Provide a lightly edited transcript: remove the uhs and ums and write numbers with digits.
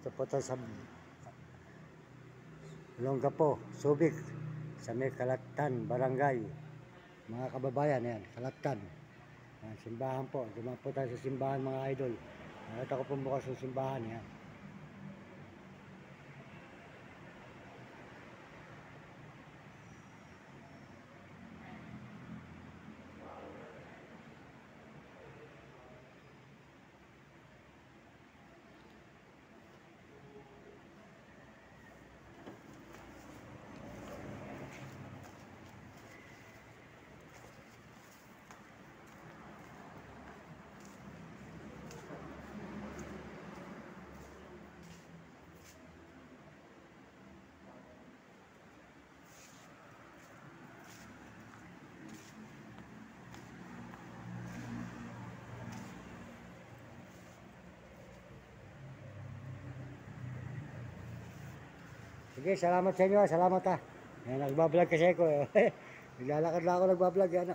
Ito po ito sa Olongapo, Subic, sa may Kalatan, Barangay. Mga kababayan, yan, Kalatan. Yan, simbahan po. Dumaan po tayo sa simbahan mga idol. Nakita ko po bukas yung simbahan, yan. Sige, salamat sa inyo. Salamat ha. Nagbablog kasi ako. Naglalakad lang ako nagbablog. Yan,